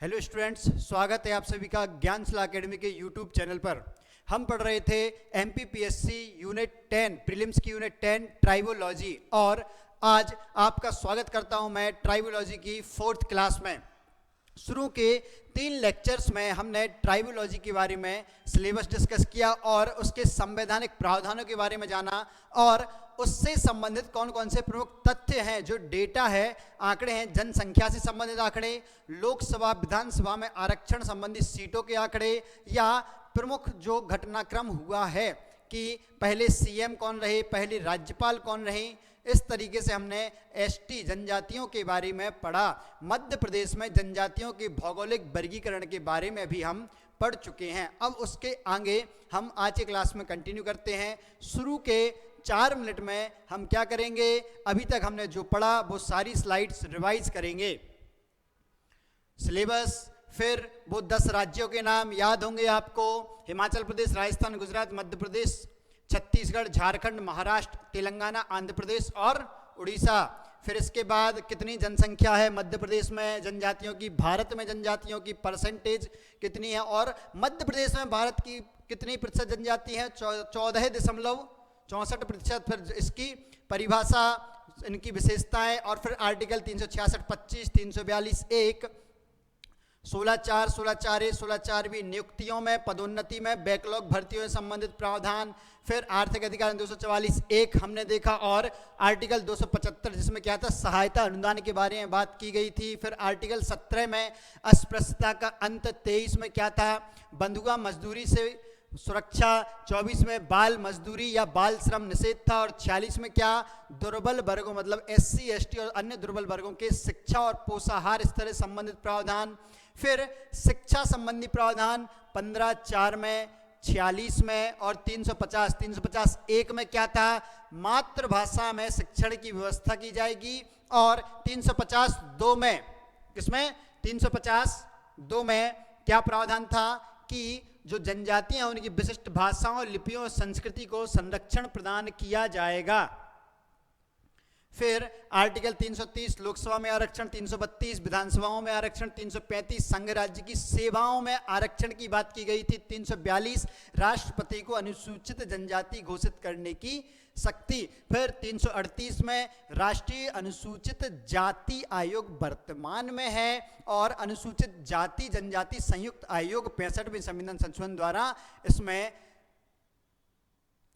Hello students, स्वागत है आप सभी का ज्ञानशिला एकेडमी के यूट्यूब चैनल पर। हम पढ़ रहे थे एमपीपीएससी यूनिट 10 प्रीलिम्स की यूनिट 10 ट्राइबोलॉजी, और आज आपका स्वागत करता हूं मैं ट्राइबोलॉजी की 4th क्लास में। शुरू के 3 लेक्चर्स में हमने ट्राइबोलॉजी के बारे में सिलेबस डिस्कस किया और उसके संवैधानिक प्रावधानों के बारे में जाना, और उससे संबंधित कौन कौन से प्रमुख तथ्य हैं, जो डेटा है, आंकड़े हैं, जनसंख्या से संबंधित आंकड़े, लोकसभा विधानसभा में आरक्षण संबंधी सीटों के आंकड़े, या प्रमुख जो घटनाक्रम हुआ है कि पहले सीएम कौन रहे, पहले राज्यपाल कौन रहे। इस तरीके से हमने एसटी जनजातियों के बारे में पढ़ा। मध्य प्रदेश में जनजातियों के भौगोलिक वर्गीकरण के बारे में भी हम पढ़ चुके हैं। अब उसके आगे हम आज की क्लास में कंटिन्यू करते हैं। शुरू के 4 मिनट में हम क्या करेंगे, अभी तक हमने जो पढ़ा वो सारी स्लाइड्स रिवाइज करेंगे। सिलेबस, फिर वो 10 राज्यों के नाम याद होंगे आपको: हिमाचल प्रदेश, राजस्थान, गुजरात, मध्य प्रदेश, छत्तीसगढ़, झारखंड, महाराष्ट्र, तेलंगाना, आंध्र प्रदेश और उड़ीसा। फिर इसके बाद कितनी जनसंख्या है मध्य प्रदेश में जनजातियों की, भारत में जनजातियों की परसेंटेज कितनी है, और मध्य प्रदेश में भारत की कितनी प्रतिशत जनजाति है, 14.64%। फिर इसकी परिभाषा, इनकी विशेषताएं, और फिर आर्टिकल 366, 25, 342, 1, 16(4), 16(4)(a), 16(4)(b) नियुक्तियों में, पदोन्नति में, बैकलॉग भर्तियों से संबंधित प्रावधान। फिर आर्थिक अधिकार 244(1) हमने देखा, और आर्टिकल 275 जिसमें क्या था, सहायता अनुदान के बारे में बात की गई थी। फिर आर्टिकल 17 में अस्पृश्यता का अंत, 23 में क्या था, बंधुआ मजदूरी से सुरक्षा, 24 में बाल मजदूरी या बाल श्रम निषेध था, और 46 में क्या, दुर्बल वर्गों मतलब SC, ST और अन्य दुर्बल वर्गों के शिक्षा और पोषाहार स्तर से संबंधित प्रावधान। फिर शिक्षा संबंधी प्रावधान 15(4) में, 46 में, और 350(1) में क्या था, मातृभाषा में शिक्षण की व्यवस्था की जाएगी। और 350(2) में, किसमें, 350(2) में क्या प्रावधान था कि जो जनजातियां हैं उनकी विशिष्ट भाषाओं, लिपियों और संस्कृति को संरक्षण प्रदान किया जाएगा। फिर आर्टिकल 330 लोकसभा में आरक्षण, 332 विधानसभाओं में आरक्षण, 335 संघ राज्य की सेवाओं में आरक्षण की बात की गई थी, 342 राष्ट्रपति को अनुसूचित जनजाति घोषित करने की शक्ति। फिर 338 में राष्ट्रीय अनुसूचित जाति आयोग वर्तमान में है, और अनुसूचित जाति जनजाति संयुक्त आयोग 65वें संविधान संशोधन द्वारा इसमें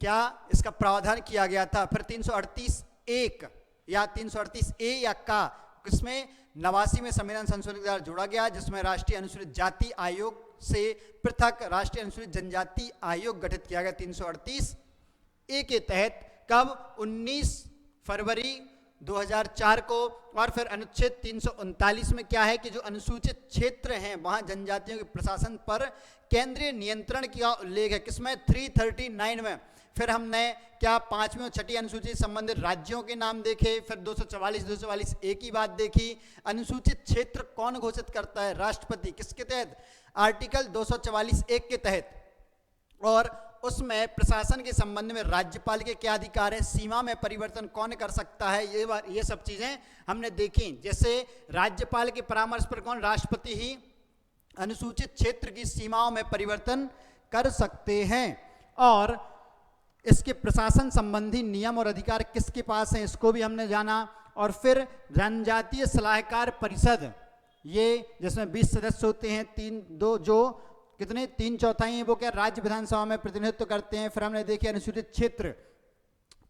क्या, इसका प्रावधान किया गया था। फिर 338(1) या 338(a) या का, किसमें, 89 में संविधान संशोधन के द्वारा जोड़ा गया, जिसमें राष्ट्रीय अनुसूचित जाति आयोग से पृथक राष्ट्रीय अनुसूचित जनजाति आयोग गठित किया गया 338(a) के तहत। कब, 19 फरवरी 2004 को। और फिर अनुच्छेद 339 में क्या है कि जो अनुसूचित क्षेत्र हैं वहां जनजातियों के प्रशासन पर केंद्रीय नियंत्रण का उल्लेख है, किसमें, 339 में। फिर हमने क्या 5वीं और 6ठी अनुसूची से संबंधित राज्यों के नाम देखे। फिर 244(a) की बात देखी। अनुसूचित क्षेत्र कौन घोषित करता है, राष्ट्रपति। किसके तहत, आर्टिकल 244(1) के तहत। और उसमें प्रशासन के संबंध में राज्यपाल के क्या अधिकार है, सीमा में परिवर्तन कौन कर सकता है, ये सब चीजें हमने देखी। जैसे राज्यपाल के परामर्श पर कौन, राष्ट्रपति ही अनुसूचित क्षेत्र की सीमाओं में परिवर्तन कर सकते हैं। और इसके प्रशासन संबंधी नियम और अधिकार किसके पास हैं, इसको भी हमने जाना। और फिर जनजातीय सलाहकार परिषद, ये जिसमें 20 सदस्य होते हैं, 3 जो कितने, 3/4 हैं, वो क्या, राज्य विधानसभा में प्रतिनिधित्व करते हैं। फिर हमने देखे अनुसूचित क्षेत्र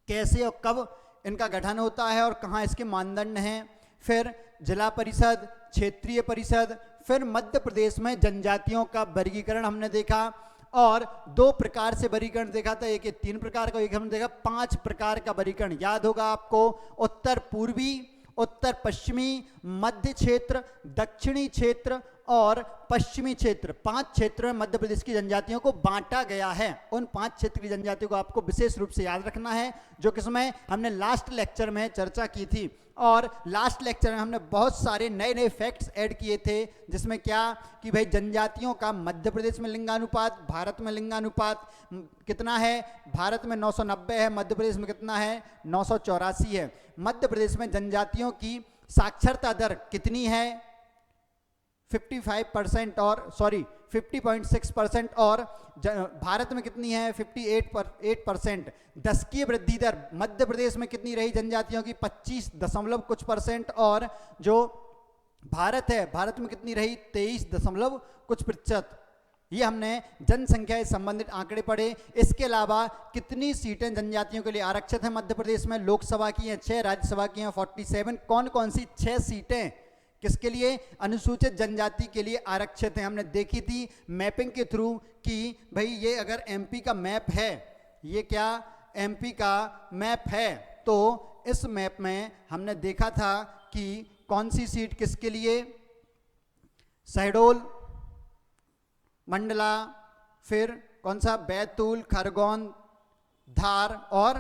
कैसे और कब इनका गठन होता है और कहाँ इसके मानदंड हैं। फिर जिला परिषद, क्षेत्रीय परिषद। फिर मध्य प्रदेश में जनजातियों का वर्गीकरण हमने देखा, और 2 प्रकार से वर्गीकरण देखा था, एक 3 प्रकार का, एक हमने देखा 5 प्रकार का वर्गीकरण। याद होगा आपको, उत्तर पूर्वी, उत्तर पश्चिमी, मध्य क्षेत्र, दक्षिणी क्षेत्र और पश्चिमी क्षेत्र। 5 क्षेत्रों में मध्य प्रदेश की जनजातियों को बांटा गया है। उन 5 क्षेत्र की जनजातियों को आपको विशेष रूप से याद रखना है, जो किसमें हमने लास्ट लेक्चर में चर्चा की थी। और लास्ट लेक्चर में हमने बहुत सारे नए नए फैक्ट्स ऐड किए थे, जिसमें क्या कि भाई जनजातियों का मध्य प्रदेश में लिंगानुपात, भारत में लिंगानुपात कितना है, भारत में 990 है, मध्य प्रदेश में कितना है, 984 है। मध्य प्रदेश में जनजातियों की साक्षरता दर कितनी है, 55% और 50.6% और भारत में कितनी है 58%। दशकीय वृद्धि दर मध्य प्रदेश में कितनी रही जनजातियों की 25 दशमलव कुछ %, और जो भारत है भारत में कितनी रही 23 दशमलव कुछ %। ये हमने जनसंख्या से संबंधित आंकड़े पढ़े। इसके अलावा कितनी सीटें जनजातियों के लिए आरक्षित हैं मध्य प्रदेश में? लोकसभा की हैं 6, राज्यसभा की हैं 47। कौन कौन सी 6 सीटें किसके लिए? अनुसूचित जनजाति के लिए आरक्षित हैं। हमने देखी थी मैपिंग के थ्रू कि भाई ये अगर एमपी का मैप है, ये क्या एमपी का मैप है, तो इस मैप में हमने देखा था कि कौन सी सीट किसके लिए, शहडोल, मंडला, फिर कौन सा बैतूल, खरगोन, धार और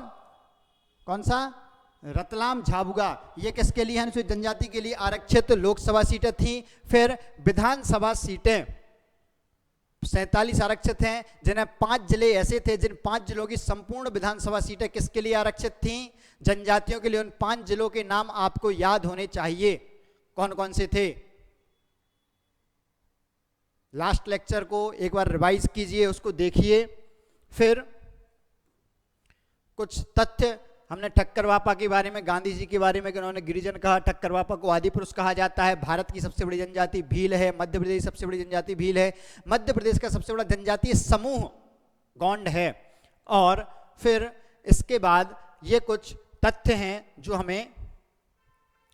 कौन सा रतलाम, झाबुआ, ये किसके लिए अनुसूचित जनजाति के लिए आरक्षित लोकसभा सीटें थी। फिर विधानसभा सीटें 47 आरक्षित हैं, जिन्हें 5 जिले ऐसे थे जिन 5 जिलों की संपूर्ण विधानसभा सीटें किसके लिए आरक्षित थीं? जनजातियों के लिए। उन 5 जिलों के नाम आपको याद होने चाहिए, कौन कौन से थे। लास्ट लेक्चर को एक बार रिवाइज कीजिए, उसको देखिए। फिर कुछ तथ्य हमने ठक्कर वापा के बारे में, गांधी जी के बारे में, कि उन्होंने गिरिजन कहा। ठक्कर वापा को आदि पुरुष कहा जाता है। भारत की सबसे बड़ी जनजाति भील है। मध्य प्रदेश की सबसे बड़ी जनजाति भील है। मध्य प्रदेश का सबसे बड़ा जनजातीय समूह गोंड है। और फिर इसके बाद ये कुछ तथ्य हैं जो हमें,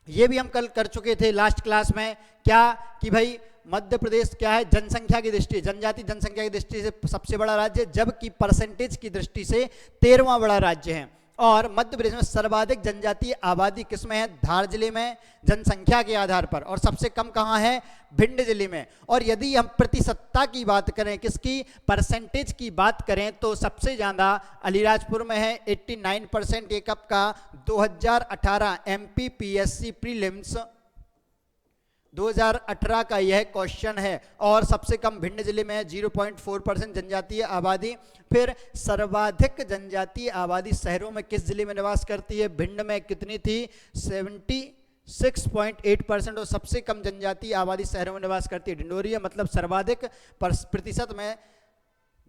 ये भी हम कल कर चुके थे लास्ट क्लास में, क्या कि भाई मध्य प्रदेश क्या है जनसंख्या की दृष्टि, जनजाति जनसंख्या की दृष्टि से सबसे बड़ा राज्य, जबकि परसेंटेज की दृष्टि से 13वां बड़ा राज्य है। और मध्य प्रदेश में सर्वाधिक जनजातीय आबादी किसमें है? धार जिले में जनसंख्या के आधार पर। और सबसे कम कहाँ है? भिंड जिले में। और यदि हम प्रतिशतता की बात करें, किसकी? परसेंटेज की बात करें, तो सबसे ज़्यादा अलीराजपुर में है 89%। ये कब का? 2018 MPPSC प्रीलिम्स 2018 का यह क्वेश्चन है। और सबसे कम भिंड जिले में है 0.4% जनजातीय आबादी। फिर सर्वाधिक जनजातीय आबादी शहरों में किस जिले में निवास करती है? भिंड में कितनी थी? 76.8%। और सबसे कम जनजातीय आबादी शहरों में निवास करती है डिंडोरी है। मतलब सर्वाधिक प्रतिशत में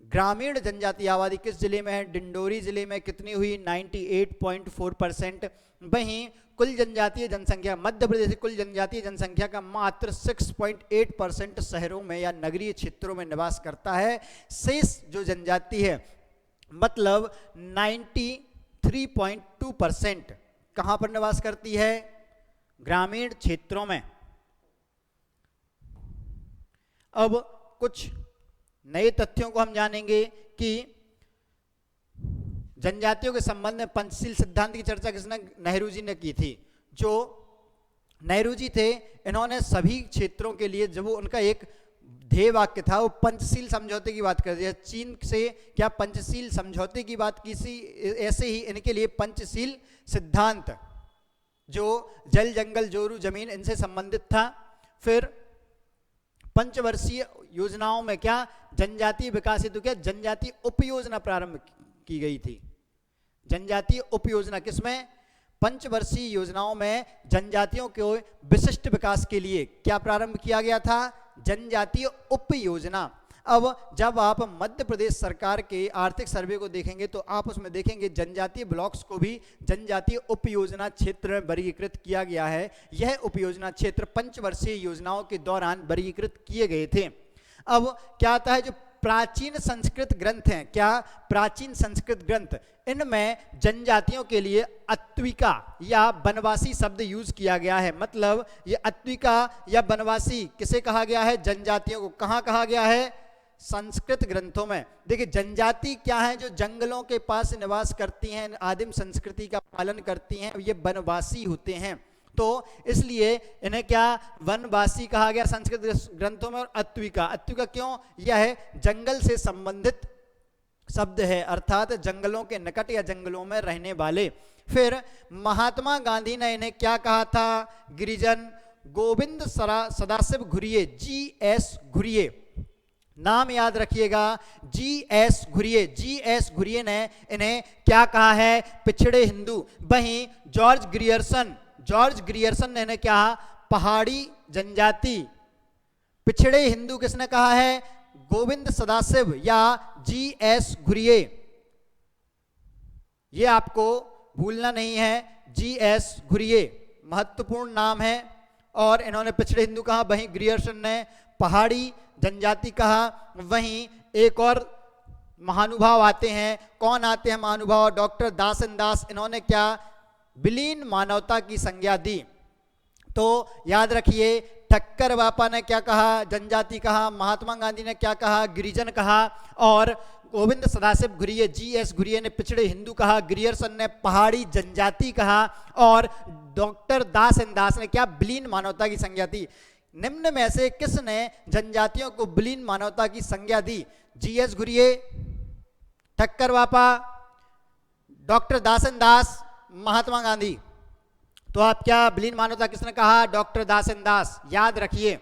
ग्रामीण जनजातीय आबादी किस जिले में है? डिंडोरी जिले में। कितनी हुई? 98.4%। वहीं कुल जनजातीय जनसंख्या, मध्य प्रदेश की कुल जनजातीय जनसंख्या का मात्र 6.8% शहरों में या नगरीय क्षेत्रों में निवास करता है। शेष जो जनजाति है मतलब 93.2% कहां पर निवास करती है? ग्रामीण क्षेत्रों में। अब कुछ नए तथ्यों को हम जानेंगे कि जनजातियों के संबंध में पंचशील सिद्धांत की चर्चा किसने? नेहरू जी ने की थी। जो नेहरू जी थे, इन्होंने सभी क्षेत्रों के लिए, जब वो उनका एक ध्येय वाक्य था, वो पंचशील समझौते की बात कर दिया। चीन से क्या पंचशील समझौते की बात की सी, ऐसे ही इनके लिए पंचशील सिद्धांत जो जल जंगल जोरू जमीन इनसे संबंधित था। फिर पंचवर्षीय योजनाओं में क्या? जनजातीय विकास हेतु क्या? जनजातीय उपयोजना प्रारंभ की गई थी। जनजातीय उपयोजना किसमें? पंचवर्षीय योजनाओं में जनजातियों के विशिष्ट विकास के लिए क्या प्रारंभ किया गया था? जनजातीय उपयोजना। अब जब आप मध्य प्रदेश सरकार के आर्थिक सर्वे को देखेंगे तो आप उसमें देखेंगे जनजातीय ब्लॉक्स को भी जनजातीय उपयोजना क्षेत्र में वर्गीकृत किया गया है। यह उपयोजना क्षेत्र पंचवर्षीय योजनाओं के दौरान वर्गीकृत किए गए थे। अब क्या आता है? जो प्राचीन संस्कृत ग्रंथ हैं, क्या? प्राचीन संस्कृत ग्रंथ, इनमें जनजातियों के लिए अत्विका या वनवासी शब्द यूज किया गया है। मतलब ये अत्विका या वनवासी किसे कहा गया है? जनजातियों को। कहाँ कहा गया है? संस्कृत ग्रंथों में। देखिए जनजाति क्या है? जो जंगलों के पास निवास करती हैं, आदिम संस्कृति का पालन करती हैं, ये वनवासी होते हैं। तो इसलिए इन्हें क्या? वनवासी कहा गया संस्कृत ग्रंथों में। और अत्विका, अत्विका क्यों? यह जंगल से संबंधित शब्द है, अर्थात जंगलों के निकट या जंगलों में रहने वाले। फिर महात्मा गांधी ने इन्हें क्या कहा था? गिरिजन। गोविंद सदाशिव घुरिये, GS घुरिये, नाम याद रखिएगा, GS घुरिये। GS घुरिये ने इन्हें क्या कहा है? पिछड़े हिंदू। वहीं जॉर्ज ग्रियर्सन ने इन्हें क्या? पहाड़ी जनजाति, पिछड़े हिंदू किसने कहा है? गोविंद सदाशिव या G.S. घुरिये। ये आपको भूलना नहीं है, G.S. घुरिये महत्वपूर्ण नाम है। और इन्होंने पिछड़े हिंदू कहा, वहीं ग्रियर्सन ने पहाड़ी जनजाति कहा। वहीं एक और महानुभाव आते हैं। कौन आते हैं महानुभाव? डॉक्टर दासनदास। इन्होंने क्या? विलीन मानवता की संज्ञा दी। तो याद रखिए, ठक्कर बापा ने क्या कहा? जनजाति कहा। महात्मा गांधी ने क्या कहा? गिरिजन कहा। और गोविंद सदाशिव घुरिये, G.S. घुरिये ने पिछड़े हिंदू कहा। ग्रियर्सन ने पहाड़ी जनजाति कहा। और डॉक्टर दासनदास ने क्या? विलीन मानवता की संज्ञा दी। निम्न में से किसने जनजातियों को विलीन मानवता की संज्ञा दी? G.S. घुरिये, ठक्कर बापा, डॉक्टर दासनदास, महात्मा गांधी। तो आप क्या? विलीन मानवता किसने कहा? डॉक्टर दासनदास। याद रखिए।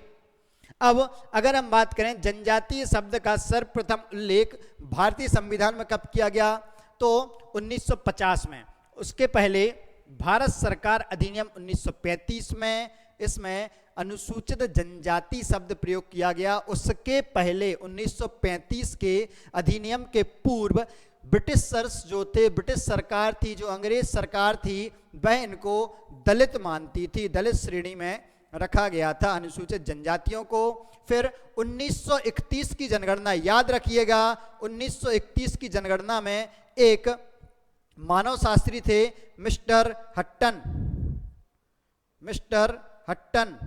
अब अगर हम बात करें जनजातीय शब्द का सर्वप्रथम उल्लेख भारतीय संविधान में कब किया गया? तो 1950 में। उसके पहले भारत सरकार अधिनियम 1935 में इसमें अनुसूचित जनजाति शब्द प्रयोग किया गया। उसके पहले 1935 के अधिनियम के पूर्व ब्रिटिशर्स जो थे, ब्रिटिश सरकार थी, जो अंग्रेज सरकार थी, वह इनको दलित मानती थी। दलित श्रेणी में रखा गया था अनुसूचित जनजातियों को। फिर 1931 की जनगणना, याद रखिएगा, 1931 की जनगणना में एक मानव शास्त्री थे मिस्टर हट्टन। मिस्टर हट्टन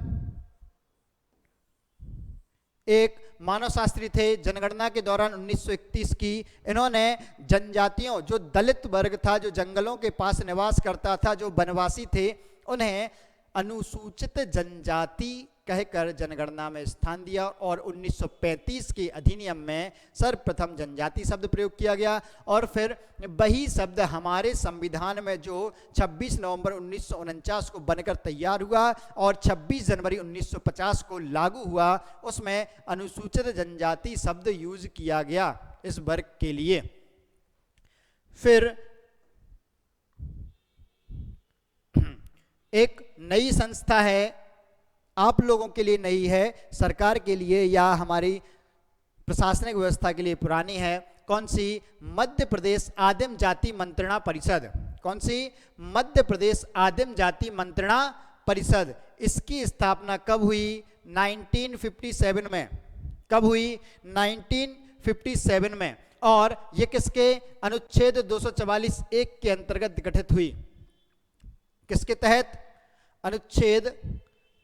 एक मानव शास्त्री थे। जनगणना के दौरान 1931 की इन्होंने जनजातियों, जो दलित वर्ग था, जो जंगलों के पास निवास करता था, जो वनवासी थे, उन्हें अनुसूचित जनजाति कहकर जनगणना में स्थान दिया। और 1935 के अधिनियम में सर्वप्रथम जनजाति शब्द प्रयोग किया गया। और फिर वही शब्द हमारे संविधान में जो 26 नवंबर 1949 को बनकर तैयार हुआ और 26 जनवरी 1950 को लागू हुआ, उसमें अनुसूचित जनजाति शब्द यूज किया गया इस वर्ग के लिए। फिर एक नई संस्था है, आप लोगों के लिए नई है, सरकार के लिए या हमारी प्रशासनिक व्यवस्था के लिए पुरानी है। कौन सी? मध्य प्रदेश आदिम जाति मंत्रणा परिषद। कौन सी? मध्य प्रदेश आदिम जाति मंत्रणा परिषद। इसकी स्थापना कब हुई? 1957 में। कब हुई? 1957 में। और ये किसके? अनुच्छेद 244(1) के अंतर्गत गठित हुई। किसके तहत? अनुच्छेद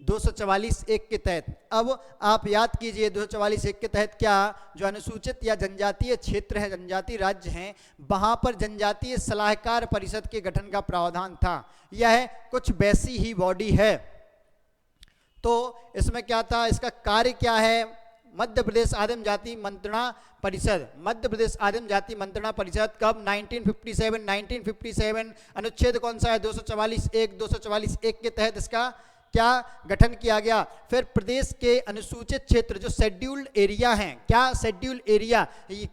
244(1) के तहत। अब आप याद कीजिए 244(1) के तहत क्या? जो अनुसूचित या जनजातीय क्षेत्र है, जनजातीय राज्य हैं, वहां पर जनजातीय सलाहकार परिषद के गठन का प्रावधान था। यह कुछ वैसी ही बॉडी है। तो इसमें क्या था? इसका कार्य क्या है? मध्य प्रदेश आदिम जाति मंत्रणा परिषद। मध्य प्रदेश आदिम जाति मंत्रणा परिषद कब? 1957 अनुच्छेद कौन सा है? 244(1). 244(1) के तहत इसका क्या गठन किया गया। फिर प्रदेश के अनुसूचित क्षेत्र जो शेड्यूल्ड एरिया हैं, क्या? शेड्यूल्ड एरिया,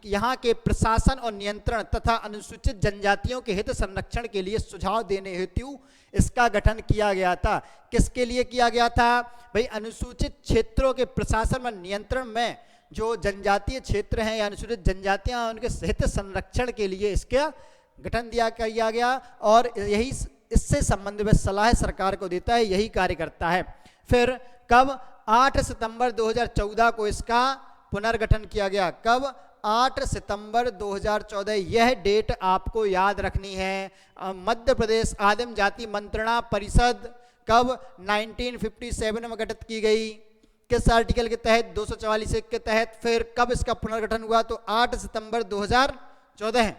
यहाँ के प्रशासन और नियंत्रण तथा अनुसूचित जनजातियों के हित संरक्षण के लिए सुझाव देने हेतु इसका गठन किया गया था। किसके लिए किया गया था भाई? अनुसूचित क्षेत्रों के प्रशासन और नियंत्रण में जो जनजातीय क्षेत्र हैं या अनुसूचित जनजातियां, उनके हित संरक्षण के लिए इसका गठन किया गया। और यही इससे संबंध में सलाह सरकार को देता है, यही कार्य करता है। फिर कब? 8 सितंबर 2014 को इसका पुनर्गठन किया गया। कब? 8 सितंबर 2014। यह डेट आपको याद रखनी है। मध्य प्रदेश आदिम जाति मंत्रणा परिषद कब? 1957 में गठित की गई। किस आर्टिकल के तहत? 244(1) के तहत। फिर कब इसका पुनर्गठन हुआ? तो 8 सितंबर 2014।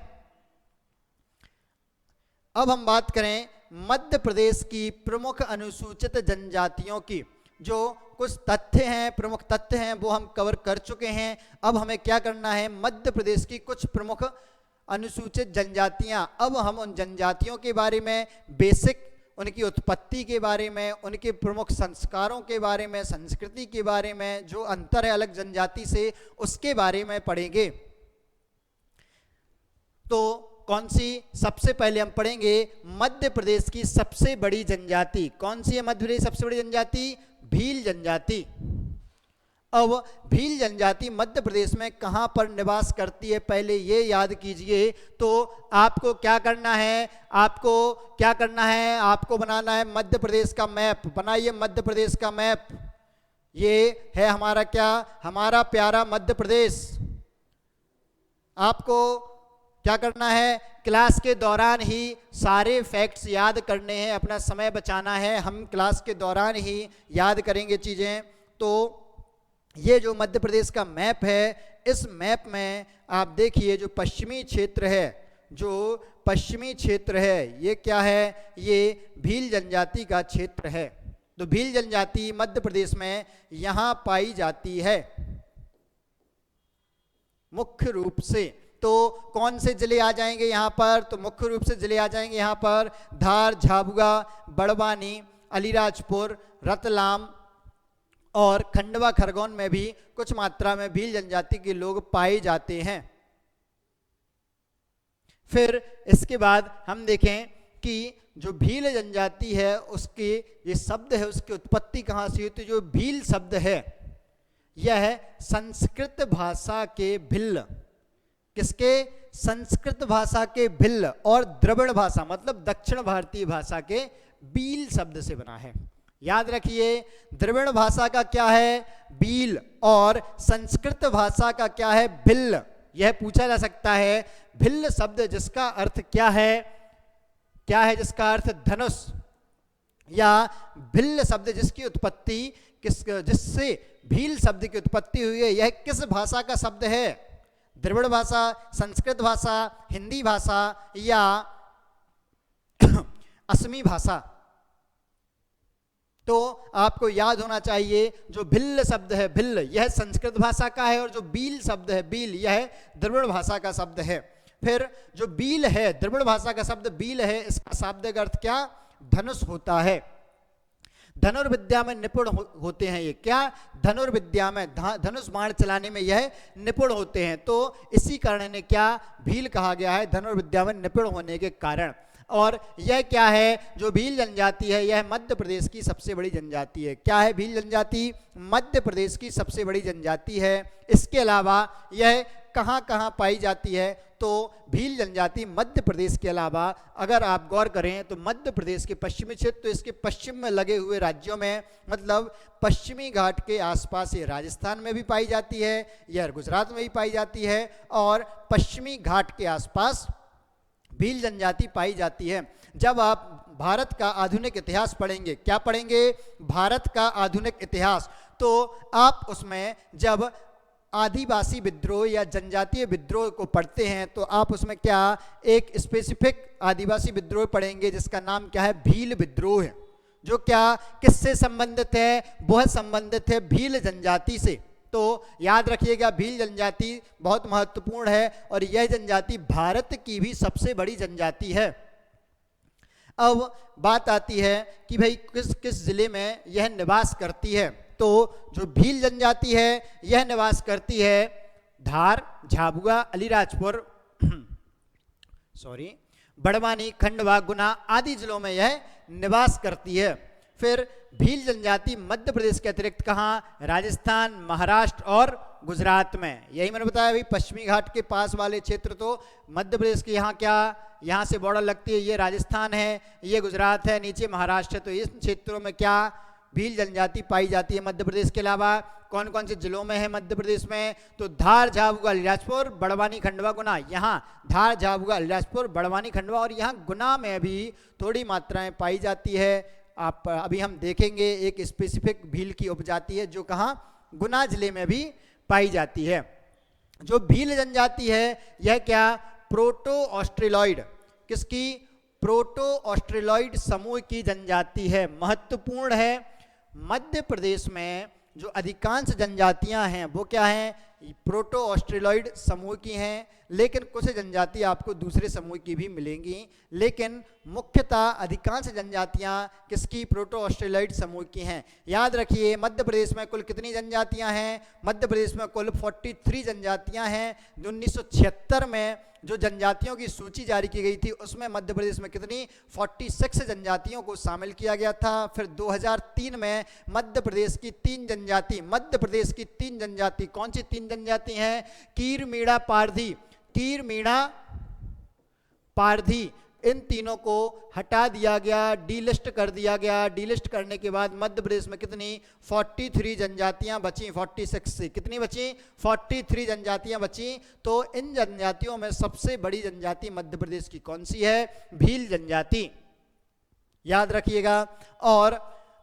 अब हम बात करें मध्य प्रदेश की प्रमुख अनुसूचित जनजातियों की। जो कुछ तथ्य हैं, प्रमुख तथ्य हैं, वो हम कवर कर चुके हैं। अब हमें क्या करना है? मध्य प्रदेश की कुछ प्रमुख अनुसूचित जनजातियां। अब हम उन जनजातियों के बारे में, बेसिक उनकी उत्पत्ति के बारे में, उनके प्रमुख संस्कारों के बारे में, संस्कृति के बारे में, जो अंतर है अलग जनजाति से, उसके बारे में पढ़ेंगे। तो कौन सी? सबसे पहले हम पढ़ेंगे मध्य प्रदेश की सबसे बड़ी जनजाति। कौन सी है मध्य प्रदेश सबसे बड़ी जनजाति? भील जनजाति। अब भील जनजाति मध्य प्रदेश में कहाँ पर निवास करती है, पहले ये याद कीजिए। तो आपको क्या करना है, आपको बनाना है मध्य प्रदेश का मैप। बनाइए मध्य प्रदेश का मैप। ये है हमारा क्या, हमारा प्यारा मध्य प्रदेश। आपको क्या करना है, क्लास के दौरान ही सारे फैक्ट्स याद करने हैं, अपना समय बचाना है। हम क्लास के दौरान ही याद करेंगे चीज़ें। तो ये जो मध्य प्रदेश का मैप है, इस मैप में आप देखिए जो पश्चिमी क्षेत्र है, ये क्या है, ये भील जनजाति का क्षेत्र है। तो भील जनजाति मध्य प्रदेश में यहाँ पाई जाती है मुख्य रूप से। तो कौन से जिले आ जाएंगे यहाँ पर, तो मुख्य रूप से जिले आ जाएंगे यहाँ पर धार, झाबुआ, बड़वानी, अलीराजपुर, रतलाम और खंडवा खरगोन में भी कुछ मात्रा में भील जनजाति के लोग पाए जाते हैं। फिर इसके बाद हम देखें कि जो भील जनजाति है उसके ये शब्द है, उसकी उत्पत्ति कहाँ से हुई। तो जो भील शब्द है यह संस्कृत भाषा के भिल्ल, किसके, संस्कृत भाषा के भिल्ल और द्रविड़ भाषा मतलब दक्षिण भारतीय भाषा के बील शब्द से बना है। याद रखिए, द्रविड़ भाषा का क्या है, बील, और संस्कृत भाषा का क्या है, भिल्ल। यह पूछा जा सकता है भिल्ल शब्द जिसका अर्थ क्या है, जिसका अर्थ धनुष, या भिल्ल शब्द जिसकी उत्पत्ति जिससे भील शब्द की उत्पत्ति हुई है, यह किस भाषा का शब्द है, द्रविड़ भाषा, संस्कृत भाषा, हिंदी भाषा या असमी भाषा। तो आपको याद होना चाहिए जो भिल्ल शब्द है, भिल्ल, यह संस्कृत भाषा का है, और जो बील शब्द है, बील, यह द्रविड़ भाषा का शब्द है। फिर जो बील है, द्रविड़ भाषा का शब्द बील है, इसका शाब्दिक अर्थ क्या, धनुष होता है। धनुर्विद्या में निपुण होते हैं ये, क्या, धनुर्विद्या में, धनुष बाण चलाने में यह निपुण होते हैं। तो इसी कारण इन्हें क्या भील कहा गया है, धनुर्विद्या में निपुण होने के कारण। और यह क्या है, जो भील जनजाति है यह मध्य प्रदेश की सबसे बड़ी जनजाति है। क्या है भील जनजाति, मध्य प्रदेश की सबसे बड़ी जनजाति है। इसके अलावा यह कहाँ कहाँ पाई जाती है, तो भील जनजाति मध्य प्रदेश के अलावा अगर आप गौर करें तो मध्य प्रदेश के पश्चिमी क्षेत्र, तो इसके पश्चिम में लगे हुए राज्यों में, मतलब पश्चिमी घाट के आसपास ये राजस्थान में भी पाई जाती है, यह गुजरात में भी पाई जाती है, और पश्चिमी घाट के आसपास भील जनजाति पाई जाती है। जब आप भारत का आधुनिक इतिहास पढ़ेंगे, क्या पढ़ेंगे, भारत का आधुनिक इतिहास, तो आप उसमें जब आदिवासी विद्रोह या जनजातीय विद्रोह को पढ़ते हैं तो आप उसमें क्या एक स्पेसिफिक आदिवासी विद्रोह पढ़ेंगे जिसका नाम क्या है, भील विद्रोह है, जो क्या किससे संबंधित है, वह संबंधित है भील जनजाति से। तो याद रखिएगा भील जनजाति बहुत महत्वपूर्ण है और यह जनजाति भारत की भी सबसे बड़ी जनजाति है। अब बात आती है कि भाई किस किस जिले में यह निवास करती है। तो जो भील जनजाति है यह निवास करती है धार, झाबुआ, अलीराजपुर बड़वानी, खंडवा, गुना आदि जिलों में यह निवास करती है। फिर भील जनजाति मध्य प्रदेश के अतिरिक्त कहाँ, राजस्थान, महाराष्ट्र और गुजरात में। यही मैंने बताया भाई, पश्चिमी घाट के पास वाले क्षेत्र तो मध्य प्रदेश के यहाँ क्या, यहाँ से बॉर्डर लगती है, ये राजस्थान है, ये गुजरात है, नीचे महाराष्ट्र है। तो इस क्षेत्रों में क्या भील जनजाति पाई जाती है मध्य प्रदेश के अलावा। कौन कौन से जिलों में है मध्य प्रदेश में, तो धार, झाबुआ, अलीराजपुर, बड़वानी, खंडवा, गुना। यहाँ धार, झाबुआ, अलीराजपुर, बड़वानी, खंडवा और यहाँ गुना में भी थोड़ी मात्राएं पाई जाती है। आप अभी हम देखेंगे एक स्पेसिफिक भील की उपजाति है जो कहाँ, गुना जिले में भी पाई जाती है। जो भील जनजाति है यह क्या, प्रोटो ऑस्ट्रेलॉइड, किसकी, प्रोटो ऑस्ट्रेलॉइड समूह की जनजाति है, महत्वपूर्ण है। मध्य प्रदेश में जो अधिकांश जनजातियां हैं वो क्या हैं, प्रोटो ऑस्ट्रेलॉइड समूह की हैं, लेकिन कुछ जनजाति आपको दूसरे समूह की भी मिलेंगी, लेकिन मुख्यतः अधिकांश जनजातियां किसकी, प्रोटो ऑस्ट्रेलॉइड समूह की हैं। याद रखिए मध्य प्रदेश में कुल कितनी जनजातियां हैं, मध्य प्रदेश में कुल 43 जनजातियां हैं। 1976 में जो जनजातियों की सूची जारी की गई थी उसमें मध्य प्रदेश में कितनी 46 जनजातियों को शामिल किया गया था। फिर 2003 में मध्य प्रदेश की 3 जनजाति, मध्य प्रदेश की 3 जनजाति, कौन सी 3 जनजाति हैं? कीर मीणा पारधी, कीर मीणा पारधी, इन तीनों को हटा दिया गया, डीलिस्ट कर दिया गया। डीलिस्ट करने के बाद मध्य प्रदेश में कितनी 43 जनजातियां बची, 46 से कितनी बची? 43 जनजातियां बची। तो इन जनजातियों में सबसे बड़ी जनजाति मध्य प्रदेश की कौन सी है? भील जनजाति, याद रखिएगा। और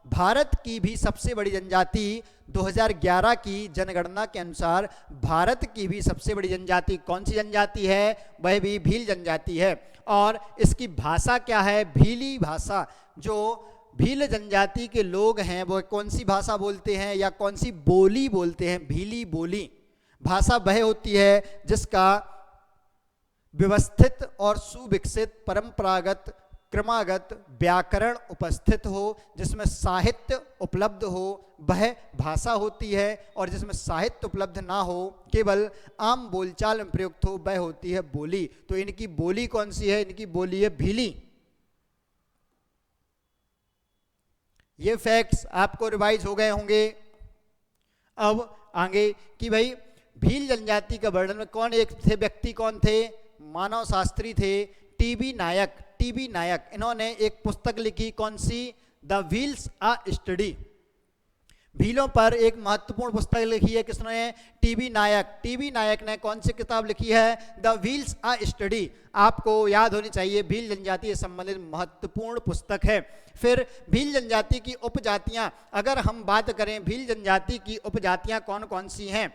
भारत की भी सबसे बड़ी जनजाति 2011 की जनगणना के अनुसार भारत की भी सबसे बड़ी जनजाति कौन सी जनजाति है? वह भी भील जनजाति है। और इसकी भाषा क्या है? भीली भाषा। जो भील जनजाति के लोग हैं वो कौन सी भाषा बोलते हैं या कौन सी बोली बोलते हैं? भीली बोली। भाषा वह होती है जिसका व्यवस्थित और सुविकसित परंपरागत क्रमागत व्याकरण उपस्थित हो, जिसमें साहित्य उपलब्ध हो, वह भाषा होती है। और जिसमें साहित्य उपलब्ध ना हो, केवल आम बोलचाल में प्रयुक्त हो, वह होती है बोली। तो इनकी बोली कौन सी है? इनकी बोली है भीली। ये फैक्ट्स आपको रिवाइज हो गए होंगे। अब आगे कि भाई भील जनजाति का वर्णन कौन एक थे व्यक्ति, कौन थे? मानव शास्त्री थे टीबी नायक। टीबी नायक, इन्होंने एक पुस्तक लिखी, कौन सी? The wheels a study. भीलों पर एक महत्वपूर्ण पुस्तक लिखी है किसने? टीबी नायक। टीबी नायक ने कौन सी किताब लिखी है? The wheels a study. आपको याद होनी चाहिए, भील जनजाति से संबंधित महत्वपूर्ण पुस्तक है। फिर भील जनजाति की उपजातियां, अगर हम बात करें भील जनजाति की उपजातियां कौन कौन सी हैं,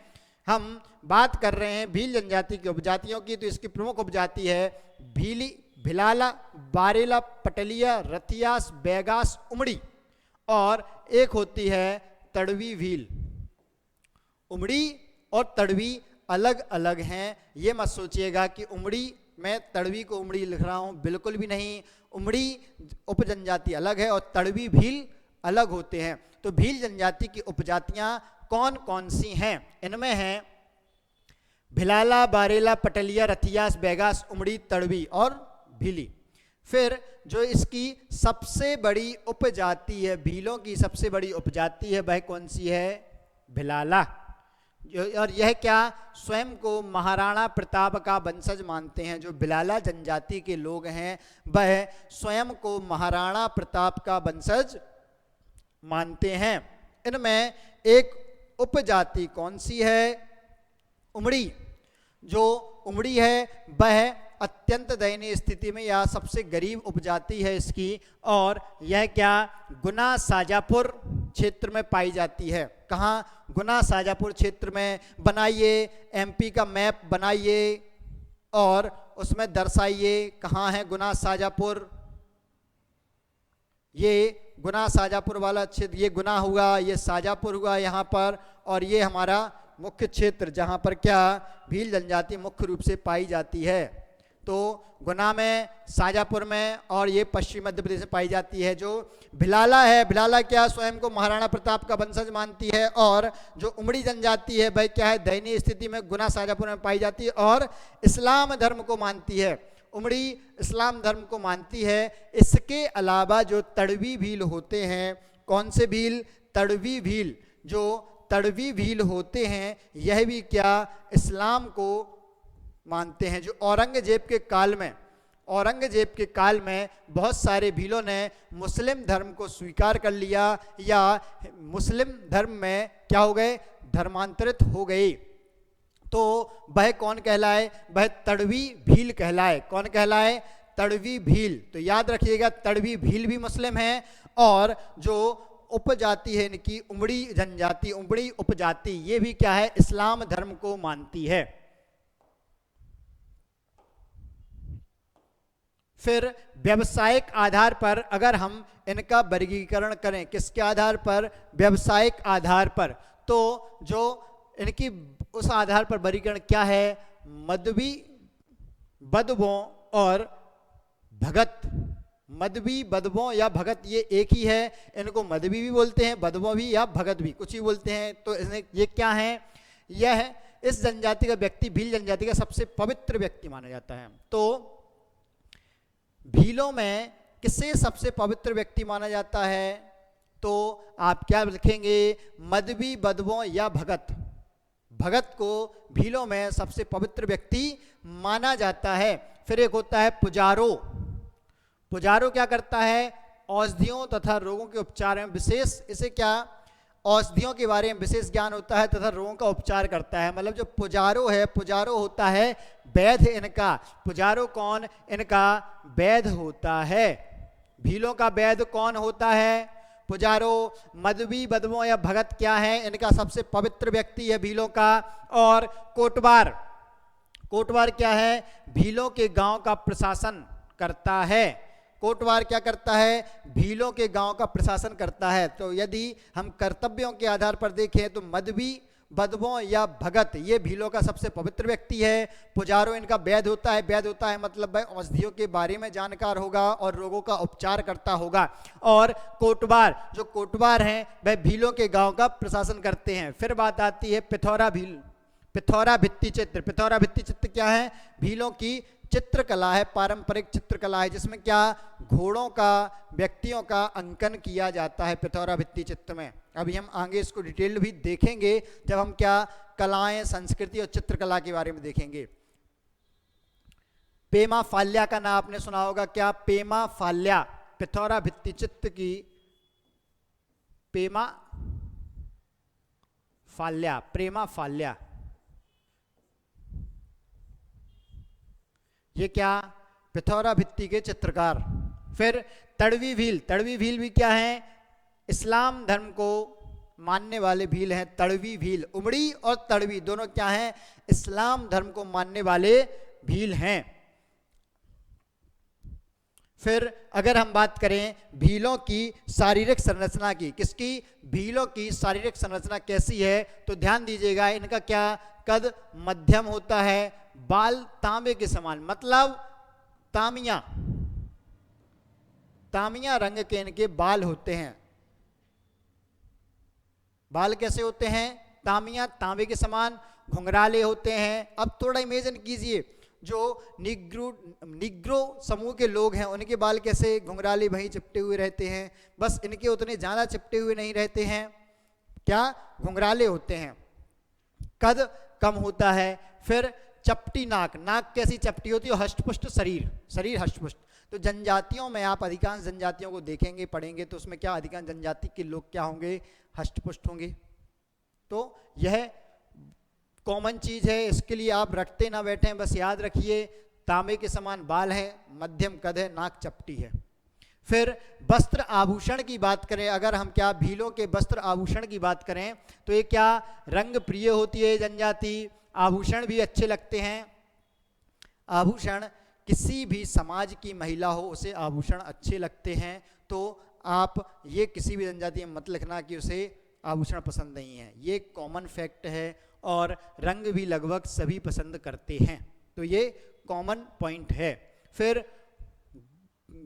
हम बात कर रहे हैं भील जनजाति की उपजातियों की, तो इसकी प्रमुख उपजाति है भीली, भिलाला, बारेला, पटलिया, रथियास, बैगास, उमड़ी। और एक होती है तड़वी भील। उमड़ी और तड़वी अलग अलग हैं। ये मत सोचिएगा कि उमड़ी, मैं तड़वी को उमड़ी लिख रहा हूँ, बिल्कुल भी नहीं। उमड़ी उपजनजाति अलग है और तड़वी भील अलग होते हैं। तो भील जनजाति की उपजातियां कौन कौन सी हैं? इनमें हैं भिलाला, बारेला, पटलिया, रथियास, बैगास, उमड़ी, तड़वी और भीली। फिर जो इसकी सबसे बड़ी उपजाति है, भीलों की सबसे बड़ी उपजाति है, वह कौन सी है? भिलाला। और यह क्या स्वयं को महाराणा प्रताप का वंशज मानते हैं। जो भिलाला जनजाति के लोग हैं वह स्वयं को महाराणा प्रताप का वंशज मानते हैं। इनमें एक उपजाति कौन सी है? उमड़ी। जो उमड़ी है वह अत्यंत दयनीय स्थिति में या सबसे गरीब उपजाति है इसकी। और यह क्या गुना साजापुर क्षेत्र में पाई जाती है। कहाँ? गुना साजापुर क्षेत्र में। बनाइए एमपी का मैप बनाइए और उसमें दर्शाइए कहाँ है गुना साजापुर। ये गुना साजापुर वाला क्षेत्र, ये गुना हुआ, ये साजापुर हुआ यहाँ पर, और ये हमारा मुख्य क्षेत्र जहाँ पर क्या भील जनजाति मुख्य रूप से पाई जाती है। तो गुना में, साजापुर में, और ये पश्चिम मध्य प्रदेश में पाई जाती है। जो भिलाला है, भिलाला क्या स्वयं को महाराणा प्रताप का वंशज मानती है। और जो उमड़ी जनजाति है वह क्या है? दयनीय स्थिति में गुना साजापुर में पाई जाती है और इस्लाम धर्म को मानती है। उमड़ी इस्लाम धर्म को मानती है। इसके अलावा जो तड़वी भील होते हैं, कौन से भील? तड़वी भील। जो तड़वी भील होते हैं यह भी क्या इस्लाम को मानते हैं। जो औरंगजेब के काल में बहुत सारे भीलों ने मुस्लिम धर्म को स्वीकार कर लिया या मुस्लिम धर्म में क्या हो गए? धर्मांतरित हो गए। तो वह कौन कहलाए? वह तड़वी भील कहलाए। कौन कहलाए? तड़वी भील। तो याद रखिएगा तड़वी भील भी मुस्लिम है। और जो उपजाति है इनकी उमड़ी जनजाति, उमड़ी उपजाति, ये भी क्या है? इस्लाम धर्म को मानती है। फिर व्यावसायिक आधार पर अगर हम इनका वर्गीकरण करें, किसके आधार पर? व्यावसायिक आधार पर। तो जो इनकी उस आधार पर वर्गीकरण क्या है? मध्वी, बदबों और भगत। मध्वी, बदबों या भगत ये एक ही है। इनको मध्वी भी बोलते हैं, बदबों भी या भगत भी, कुछ ही बोलते हैं। तो ये क्या है? यह इस जनजाति का व्यक्ति भील जनजाति का सबसे पवित्र व्यक्ति माना जाता है। तो भीलों में किसे सबसे पवित्र व्यक्ति माना जाता है? तो आप क्या लिखेंगे? मदवी, बदबों या भगत। भगत को भीलों में सबसे पवित्र व्यक्ति माना जाता है। फिर एक होता है पुजारो। पुजारो क्या करता है? औषधियों तथा रोगों के उपचार में विशेष, इसे क्या, औषधियों के बारे में विशेष ज्ञान होता है तथा रोगों का उपचार करता है। मतलब जो पुजारो है, पुजारो होता है वैद्य इनका। पुजारो कौन? इनका वैद्य होता है। भीलों का वैद्य कौन होता है? पुजारो। मदवी, बदबों या भगत क्या है? इनका सबसे पवित्र व्यक्ति है भीलों का। और कोटवार, कोटवार क्या है? भीलों के गांव का प्रशासन करता है। कोटवार क्या करता है? भीलों के गांव का प्रशासन करता है। तो यदि हम कर्तव्यों के आधार पर देखें तो मदवी, बदबों या भगत ये भीलों का सबसे पवित्र व्यक्ति है। पुजारो इनका वैद्य होता है। वैद्य होता है मतलब वह औषधियों के बारे में जानकार होगा और रोगों का उपचार करता होगा। और कोटवार, जो कोटवार हैं वह भीलों के गांव का प्रशासन करते हैं। फिर बात आती है पिथौरा भील, पिथौरा भित्ति चित्र। पिथौरा भित्ति चित्र क्या है? भीलों की चित्रकला है, पारंपरिक चित्रकला है, जिसमें क्या, घोड़ों का, व्यक्तियों का अंकन किया जाता है पिथौरा भित्ति चित्र में। अभी हम आगे इसको डिटेल भी देखेंगे जब हम क्या, कलाएं, संस्कृति और चित्रकला के बारे में देखेंगे। पेमा फाल्या का नाम आपने सुना होगा। क्या? पेमा फाल्या, पिथौरा भित्ति चित्र की पेमा फाल्या, प्रेमा फाल्या, ये क्या, पिथौरा भित्ति के चित्रकार। फिर तड़वी भील, तड़वी भील भी क्या है? इस्लाम धर्म को मानने वाले भील हैं तड़वी भील। उमड़ी और तड़वी दोनों क्या हैं? इस्लाम धर्म को मानने वाले भील हैं। फिर अगर हम बात करें भीलों की शारीरिक संरचना की, किसकी? भीलों की शारीरिक संरचना कैसी है? तो ध्यान दीजिएगा, इनका क्या, कद मध्यम होता है, बाल तांबे के समान, मतलब तामिया, तामिया रंग के इनके बाल होते हैं। बाल कैसे होते हैं? तामिया, तांबे के समान, घुंघराले होते हैं। अब थोड़ा इमेजिन कीजिए, जो निग्रो समूह के लोग हैं उनके बाल कैसे घुंघराले वहीं चिपटे हुए रहते हैं, बस इनके उतने ज़्यादा चिपटे हुए नहीं रहते हैं, क्या, घुंघराले होते हैं। कद कम होता है। फिर चपटी नाक, नाक कैसी चपटी होती है? हष्टपुष्ट शरीर, शरीर हष्टपुष्ट। तो जनजातियों में आप अधिकांश जनजातियों को देखेंगे, पढ़ेंगे तो उसमें क्या, अधिकांश जनजाति के लोग क्या होंगे? हष्टपुष्ट होंगे। तो यह कॉमन चीज है, इसके लिए आप रटते ना बैठें, बस याद रखिए तांबे के समान बाल है, मध्यम कद है, नाक चपटी है। फिर वस्त्र आभूषण की बात करें, अगर हम क्या, भीलों के वस्त्र आभूषण की बात करें तो ये क्या, रंग प्रिय होती है जनजाति, आभूषण भी अच्छे लगते हैं। आभूषण किसी भी समाज की महिला हो उसे आभूषण अच्छे लगते हैं। तो आप ये किसी भी जनजाति में मत लिखना कि उसे आभूषण पसंद नहीं है, ये कॉमन फैक्ट है। और रंग भी लगभग सभी पसंद करते हैं, तो ये कॉमन पॉइंट है। फिर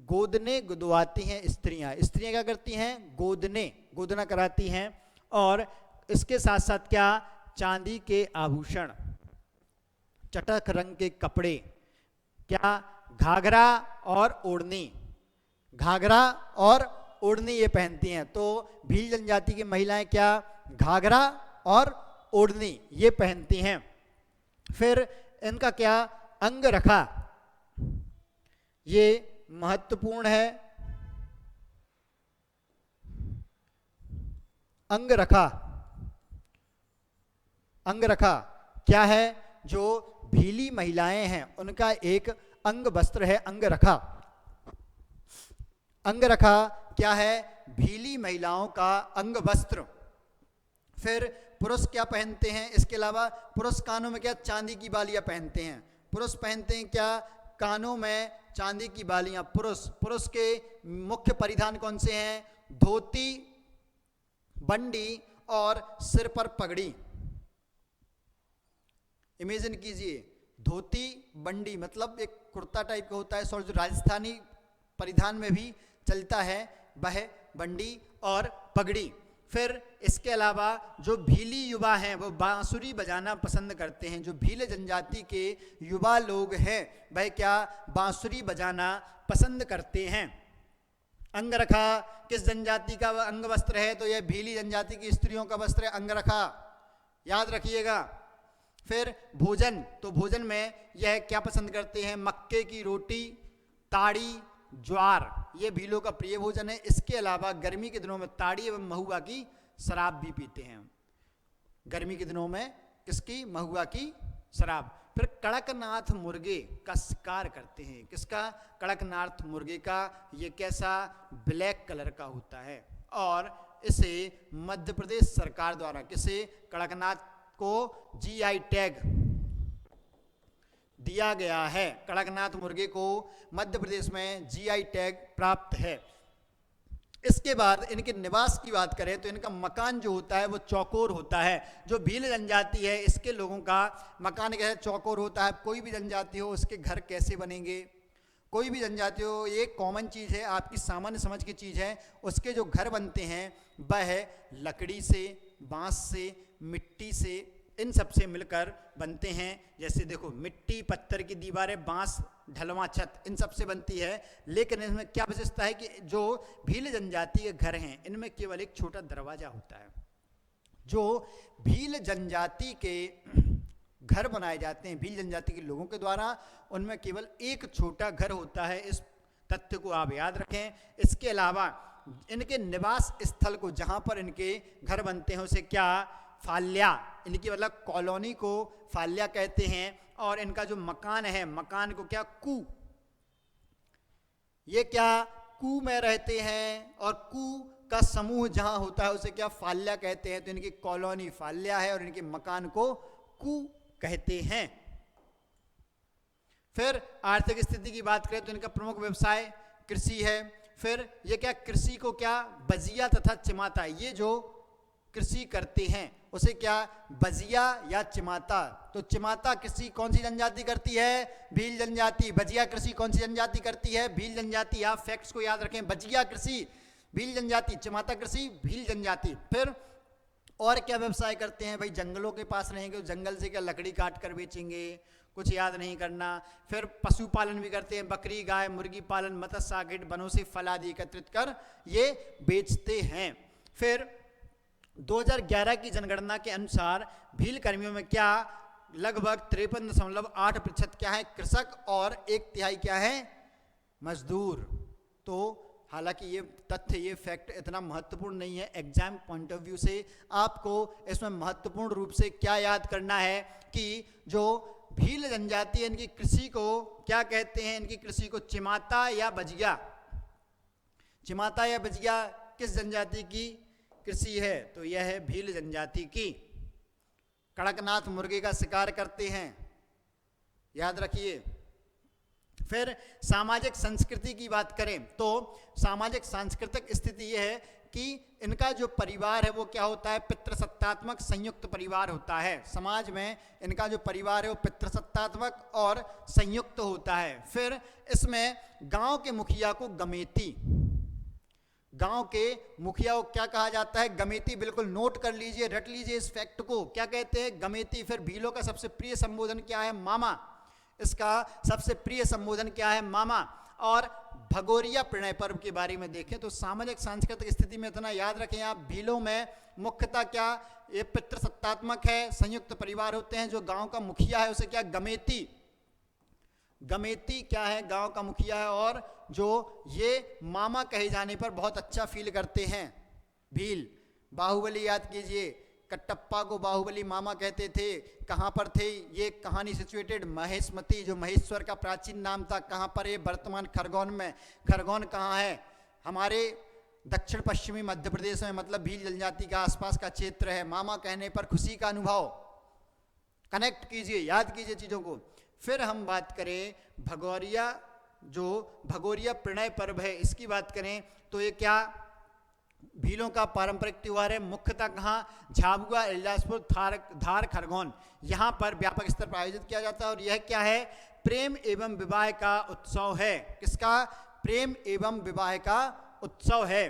गोदने गुदवाती हैं स्त्रियां, स्त्रियां क्या करती हैं? गोदने, गोदना कराती हैं। और इसके साथ साथ क्या, चांदी के आभूषण, चटक रंग के कपड़े, क्या, घाघरा और ओढ़नी, घाघरा और ओढ़नी ये पहनती हैं। तो भील जनजाति की महिलाएं क्या, घाघरा और ओढ़नी ये पहनती हैं। फिर इनका क्या, अंग रखा, ये महत्वपूर्ण है। अंग रखा, अंग रखा क्या है? जो भीली महिलाएं हैं उनका एक अंग वस्त्र है अंग रखा। अंग रखा क्या है? भीली महिलाओं का अंग वस्त्र। फिर पुरुष क्या पहनते हैं? इसके अलावा पुरुष कानों में क्या, चांदी की बालियां पहनते हैं। पुरुष पहनते हैं क्या, कानों में चांदी की बालियां। पुरुष के मुख्य परिधान कौन से हैं? धोती, बंडी और सिर पर पगड़ी। इमेजिन कीजिए, धोती, बंडी मतलब एक कुर्ता टाइप का होता है, और जो राजस्थानी परिधान में भी चलता है वह बंडी और पगड़ी। फिर इसके अलावा जो भीली युवा हैं वो बांसुरी बजाना पसंद करते हैं। जो भील जनजाति के युवा लोग हैं वह क्या बांसुरी बजाना पसंद करते हैं। अंगरखा किस जनजाति का अंग वस्त्र है? तो यह भीली जनजाति की स्त्रियों का वस्त्र है अंगरखा, याद रखिएगा। फिर भोजन, तो भोजन में यह क्या पसंद करते हैं? मक्के की रोटी, ताड़ी, ज्वार, ये भीलों का प्रिय भोजन है। इसके अलावा गर्मी के दिनों में ताड़ी एवं महुआ की शराब भी पीते हैं। गर्मी के दिनों में किसकी? महुआ की शराब। फिर कड़कनाथ मुर्गे का शिकार करते हैं। किसका? कड़कनाथ मुर्गे का। ये कैसा? ब्लैक कलर का होता है और इसे मध्य प्रदेश सरकार द्वारा किसे? कड़कनाथ को जीआई टैग दिया गया है। कड़कनाथ मुर्गे को मध्य प्रदेश में जीआई टैग प्राप्त है। इसके बाद इनके निवास की बात करें तो इनका मकान जो होता है वो चौकोर होता है। जो भील जनजाति है इसके लोगों का मकान क्या है? चौकोर होता है। कोई भी जनजाति हो उसके घर कैसे बनेंगे? कोई भी जनजाति हो, ये कॉमन चीज़ है, आपकी सामान्य समझ की चीज़ है। उसके जो घर बनते हैं वह लकड़ी से, बांस से, मिट्टी से, इन सब से मिलकर बनते हैं। जैसे देखो मिट्टी, पत्थर की दीवारें, बांस, ढलवा छत, इन सब से बनती है। लेकिन इसमें क्या विशेषता है कि जो भील जनजाति के घर हैं इनमें केवल एक छोटा दरवाजा होता है। जो भील जनजाति के घर बनाए जाते हैं भील जनजाति के लोगों के द्वारा, उनमें केवल एक छोटा घर होता है। इस तथ्य को आप याद रखें। इसके अलावा इनके निवास स्थल को, जहाँ पर इनके घर बनते हैं, उसे क्या? फाल्या, इनकी मतलब कॉलोनी को फाल्या कहते हैं। और इनका जो मकान है, मकान को क्या? कू। ये क्या? कू में रहते हैं और कू का समूह जहां होता है उसे क्या? फाल्या कहते हैं। तो इनकी कॉलोनी फाल्या है और इनके मकान को कू कहते हैं। फिर आर्थिक स्थिति की बात करें तो इनका प्रमुख व्यवसाय कृषि है। फिर ये क्या? कृषि को क्या? बजिया तथा चिमाता, ये जो कृषि करते हैं उसे क्या? बजिया या चिमाता। तो चिमाता कृषि कौन सी जनजाति करती है? भील जनजाति। बजिया कृषि कौन सी जनजाति करती है? भील जनजाति। आप फैक्ट्स को याद रखें। बजिया कृषि भील जनजाति, चिमाता कृषि भील जनजाति। फिर और क्या व्यवसाय करते हैं? भाई जंगलों के पास रहेंगे, जंगल से क्या लकड़ी काट कर बेचेंगे, कुछ याद नहीं करना। फिर पशुपालन भी करते हैं, बकरी, गाय, मुर्गी पालन, मत्स्य आदि, वनों से फल आदि एकत्रित कर ये बेचते हैं। फिर 2011 की जनगणना के अनुसार भील कर्मियों में क्या? लगभग 53.8% क्या है? कृषक और 1/3 क्या है? मजदूर। तो हालांकि ये तथ्य, ये फैक्ट इतना महत्वपूर्ण नहीं है एग्जाम पॉइंट ऑफ व्यू से। आपको इसमें महत्वपूर्ण रूप से क्या याद करना है कि जो भील जनजाति है इनकी कृषि को क्या कहते हैं? इनकी कृषि को चिमाता या बजिया। चिमाता या बजिया किस जनजाति की कृषि है? तो यह है भील जनजाति की। कड़कनाथ मुर्गे का शिकार करते हैं, याद रखिए। फिर सामाजिक संस्कृति की बात करें तो सामाजिक सांस्कृतिक स्थिति यह है कि इनका जो परिवार है वो क्या होता है? पितृसत्तात्मक संयुक्त परिवार होता है। समाज में इनका जो परिवार है वो पितृसत्तात्मक और संयुक्त होता है। फिर इसमें गांव के मुखिया को गमेती, गांव के मुखिया को क्या कहा जाता है? गमेती। बिल्कुल नोट कर लीजिए, रट लीजिए इस फैक्ट को, क्या कहते हैं? गमेती। फिर भीलों का सबसे प्रिय संबोधन क्या है? मामा। इसका सबसे प्रिय संबोधन क्या है? मामा। और भगोरिया प्रणय पर्व के बारे में देखें तो सामाजिक सांस्कृतिक स्थिति में इतना याद रखें आप, भीलों में मुख्यतः क्या? ये पितृसत्तात्मक है, संयुक्त परिवार होते हैं। जो गांव का मुखिया है उसे क्या? गमेती। गमेती क्या है? गांव का मुखिया है। और जो ये मामा कहे जाने पर बहुत अच्छा फील करते हैं भील। बाहुबली याद कीजिए, कटप्पा को बाहुबली मामा कहते थे। कहाँ पर थे ये? कहानी सिचुएटेड महेशमती, जो महेश्वर का प्राचीन नाम था। कहाँ पर? ये वर्तमान खरगोन में। खरगोन कहाँ है? हमारे दक्षिण पश्चिमी मध्य प्रदेश में, मतलब भील जनजाति का आसपास का क्षेत्र है। मामा कहने पर खुशी का अनुभव, कनेक्ट कीजिए, याद कीजिए चीज़ों को। फिर हम बात करें भगोरिया, जो भगोरिया प्रणय पर्व है इसकी बात करें तो ये क्या? भीलों का पारंपरिक त्योहार है। मुख्यतः कहाँ? झाबुआ, इलासपुर, धार, खरगोन, यहाँ पर व्यापक स्तर पर आयोजित किया जाता है। और यह क्या है? प्रेम एवं विवाह का उत्सव है। किसका? प्रेम एवं विवाह का उत्सव है।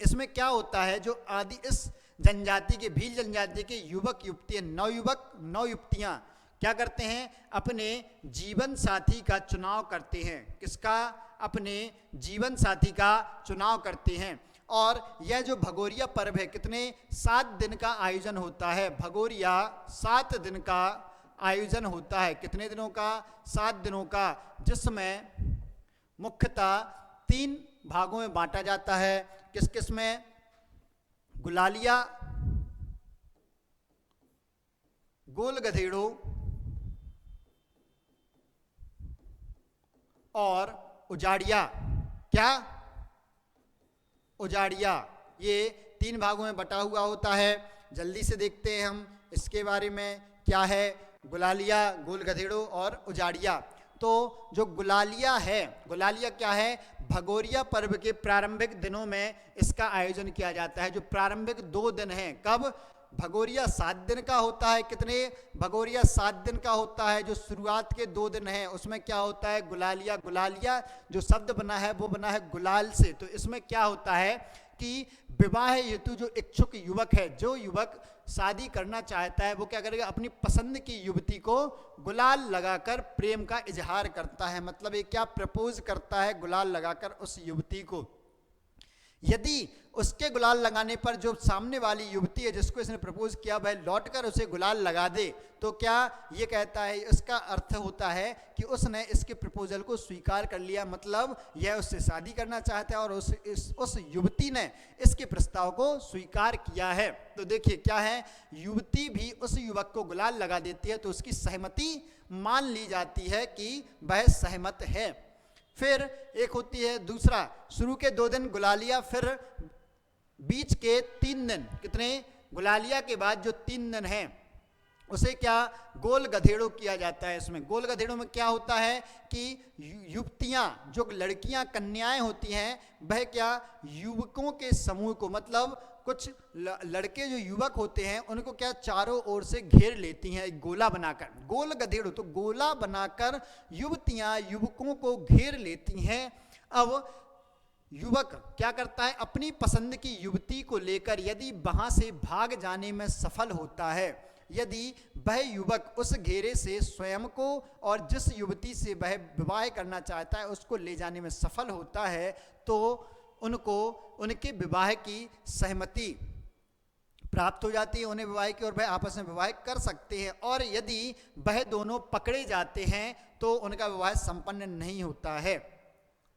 इसमें क्या होता है, जो आदि इस जनजाति के, भील जनजाति के युवक युवती, नवयुवक नवयुवतियां क्या करते हैं, अपने जीवन साथी का चुनाव करते हैं। किसका? अपने जीवन साथी का चुनाव करते हैं। और यह जो भगोरिया पर्व है, कितने 7 दिन का आयोजन होता है। भगोरिया 7 दिन का आयोजन होता है। कितने दिनों का? 7 दिनों का, जिसमें मुख्यतः 3 भागों में बांटा जाता है। किस किस में? गुलालिया, गोल गधेड़ो और उजाड़िया। क्या? उजाड़िया। ये 3 भागों में बटा हुआ होता है। जल्दी से देखते हैं हम इसके बारे में क्या है। गुलालिया, गोल गधेड़ो और उजाड़िया। तो जो गुलालिया है, गुलालिया क्या है? भगोरिया पर्व के प्रारंभिक दिनों में इसका आयोजन किया जाता है। जो प्रारंभिक 2 दिन हैं, कब? भगोरिया 7 दिन का होता है। कितने? भगोरिया 7 दिन का होता है। जो शुरुआत के 2 दिन हैं उसमें क्या होता है? गुलालिया। गुलालिया जो शब्द बना है वो बना है गुलाल से। तो इसमें क्या होता है कि विवाह हेतु जो इच्छुक युवक है, जो युवक शादी करना चाहता है, वो क्या करेगा? अपनी पसंद की युवती को गुलाल लगाकर प्रेम का इजहार करता है। मतलब ये क्या? प्रपोज करता है गुलाल लगाकर उस युवती को। यदि उसके गुलाल लगाने पर जो सामने वाली युवती है जिसको इसने प्रपोज किया, वह लौटकर उसे गुलाल लगा दे, तो क्या ये कहता है, इसका अर्थ होता है कि उसने इसके प्रपोजल को स्वीकार कर लिया। मतलब यह उससे शादी करना चाहता है और उस युवती ने इसके प्रस्ताव को स्वीकार किया है। तो देखिए क्या है, युवती भी उस युवक को गुलाल लगा देती है तो उसकी सहमति मान ली जाती है कि वह सहमत है। फिर एक होती है दूसरा, शुरू के 2 दिन गुलालिया, फिर बीच के 3 दिन। कितने? गुलालिया के बाद जो 3 दिन हैं उसे क्या? गोल गधेड़ो किया जाता है। इसमें गोल गधेड़ो में क्या होता है कि युवतियां, जो लड़कियां, कन्याएं होती हैं, वह क्या? युवकों के समूह को, मतलब कुछ लड़के जो युवक होते हैं उनको क्या? चारों ओर से घेर लेती हैं एक गोला बनाकर। गोल गधेड़ो, तो गोला बनाकर युवतियां युवकों को घेर लेती हैं। अब युवक क्या करता है? अपनी पसंद की युवती को लेकर यदि वहां से भाग जाने में सफल होता है, यदि वह युवक उस घेरे से स्वयं को और जिस युवती से वह विवाह करना चाहता है उसको ले जाने में सफल होता है, तो उनको उनके विवाह की सहमति प्राप्त हो जाती है, उन्हें विवाह की, और वह आपस में विवाह कर सकते हैं। और यदि वह दोनों पकड़े जाते हैं तो उनका विवाह संपन्न नहीं होता है।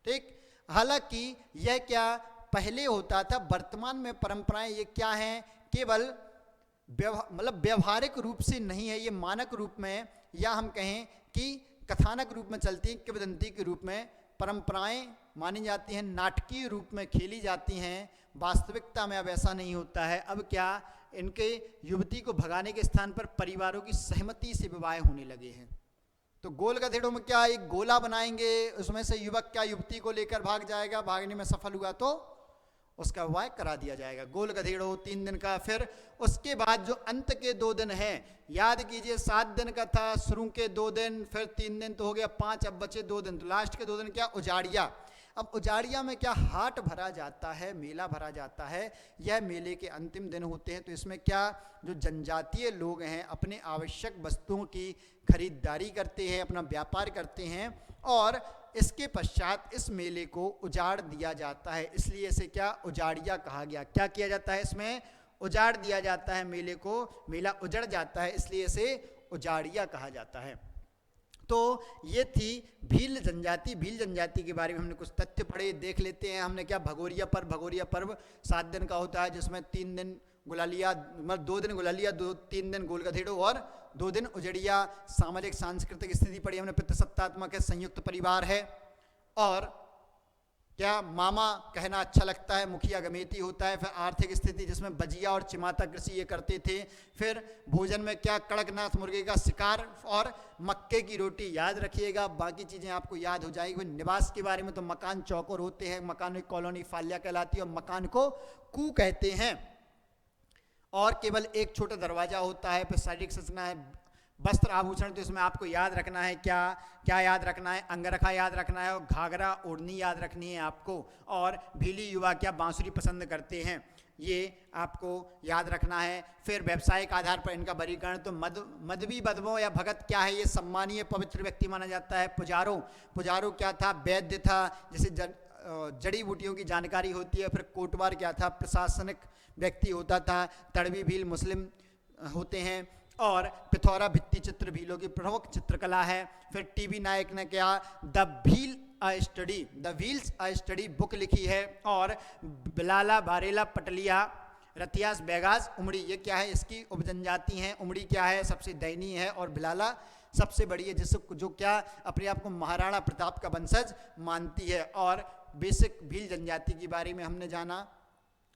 ठीक। हालांकि यह क्या पहले होता था, वर्तमान में परंपराएं ये क्या हैं? केवल मतलब व्यवहारिक रूप से नहीं है, ये मानक रूप में, या हम कहें कि कथानक रूप में चलती हैं, किंवदंती के रूप में परंपराएं मानी जाती हैं, नाटकीय रूप में खेली जाती हैं। वास्तविकता में अब ऐसा नहीं होता है। अब क्या इनके युवती को भगाने के स्थान पर परिवारों की सहमति से विवाह होने लगे हैं। तो गोल गधेड़ों में क्या, एक गोला बनाएंगे, उसमें से युवक क्या युवती को लेकर भाग जाएगा, भागने में सफल हुआ तो उसका विवाह करा दिया जाएगा। गोल गधेड़ो 3 दिन का। फिर उसके बाद जो अंत के 2 दिन हैं, याद कीजिए 7 दिन का था, शुरू के 2 दिन, फिर 3 दिन तो हो गया 5, अब बचे 2 दिन। तो लास्ट के 2 दिन क्या? उजाड़िया। अब उजाड़िया में क्या? हाट भरा जाता है, मेला भरा जाता है। यह मेले के अंतिम दिन होते हैं। तो इसमें क्या, जो जनजातीय लोग हैं अपने आवश्यक वस्तुओं की खरीदारी करते हैं, अपना व्यापार करते हैं, और इसके पश्चात इस मेले को उजाड़ दिया जाता है। इसलिए इसे क्या? उजाड़िया कहा गया। क्या किया जाता है? इसमें उजाड़ दिया जाता है मेले को, मेला उजड़ जाता है, इसलिए इसे उजाड़िया कहा जाता है। तो ये थी भील जनजाति। भील जनजाति के बारे में हमने कुछ तथ्य पढ़े, देख लेते हैं। हमने क्या, भगोरिया पर्व 7 दिन का होता है, जिसमें 3 दिन गुलालिया, मतलब 2 दिन गुलालिया, 3 दिन गोल गधेड़ो और 2 दिन उजड़िया। सामाजिक सांस्कृतिक स्थिति पढ़ी हमने, पितृसत्तात्मक है, संयुक्त परिवार है, और क्या मामा कहना अच्छा लगता है, मुखिया गमेती होता है। फिर आर्थिक स्थिति, जिसमें बजिया और चिमाता कृषि ये करते थे। फिर भोजन में क्या, कड़कनाथ मुर्गे का शिकार और मक्के की रोटी, याद रखिएगा, बाकी चीज़ें आपको याद हो जाएगी। निवास के बारे में तो मकान चौकोर होते हैं, मकान की कॉलोनी फाल्या कहलाती है, और मकान को कू कहते हैं, और केवल एक छोटा दरवाजा होता है। फिर शारीरिक संरचना है, वस्त्र आभूषण, तो इसमें आपको याद रखना है क्या क्या याद रखना है, अंगरखा याद रखना है और घाघरा ओढ़नी याद रखनी है आपको। और भीली युवा क्या बांसुरी पसंद करते हैं, ये आपको याद रखना है। फिर व्यावसायिक आधार पर इनका वर्गीकरण, तो मध्वी बदबो या भगत क्या है, ये सम्मानीय पवित्र व्यक्ति माना जाता है। पुजारो, पुजारो क्या था, वैद्य था, जैसे जड़ी बूटियों की जानकारी होती है। फिर कोटवार क्या था, प्रशासनिक व्यक्ति होता था। तड़वी भील मुस्लिम होते हैं। और पिथौरा भित्ति चित्र भीलों की प्रमुख चित्रकला है। फिर टीबी नायक ने क्या, the wheels a study book लिखी है। और बिलाला बारेला पटलिया रतियास बैगाज उमड़ी, ये क्या है, इसकी उपजनजाति हैं। उमड़ी क्या है, सबसे दयनीय है। और बिलाला सबसे बड़ी है, जिससे जो क्या अपने आप को महाराणा प्रताप का वंशज मानती है। और बेसिक भील जनजाति के बारे में हमने जाना,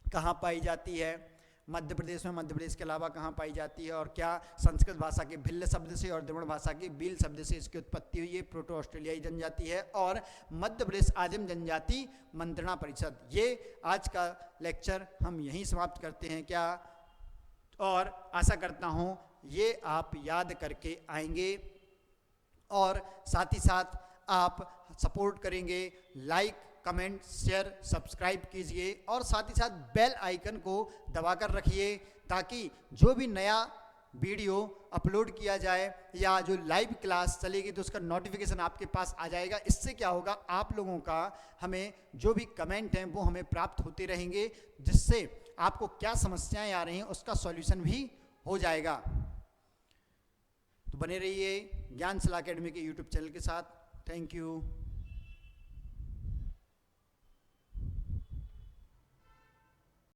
कहाँ पाई जाती है, मध्य प्रदेश में, मध्य प्रदेश के अलावा कहाँ पाई जाती है। और क्या संस्कृत भाषा के भिल्ल शब्द से और द्रविड़ भाषा के बील शब्द से इसकी उत्पत्ति हुई है। प्रोटो ऑस्ट्रेलियाई जनजाति है। और मध्य प्रदेश आदिम जनजाति मंत्रणा परिषद। ये आज का लेक्चर हम यहीं समाप्त करते हैं क्या, और आशा करता हूँ ये आप याद करके आएंगे और साथ ही साथ आप सपोर्ट करेंगे। लाइक, कमेंट, शेयर, सब्सक्राइब कीजिए और साथ ही साथ बेल आइकन को दबाकर रखिए, ताकि जो भी नया वीडियो अपलोड किया जाए या जो लाइव क्लास चलेगी तो उसका नोटिफिकेशन आपके पास आ जाएगा। इससे क्या होगा, आप लोगों का हमें जो भी कमेंट हैं वो हमें प्राप्त होते रहेंगे, जिससे आपको क्या समस्याएं आ रही हैं उसका सॉल्यूशन भी हो जाएगा। तो बने रहिए ज्ञानशिला एकेडमी के यूट्यूब चैनल के साथ। Thank you.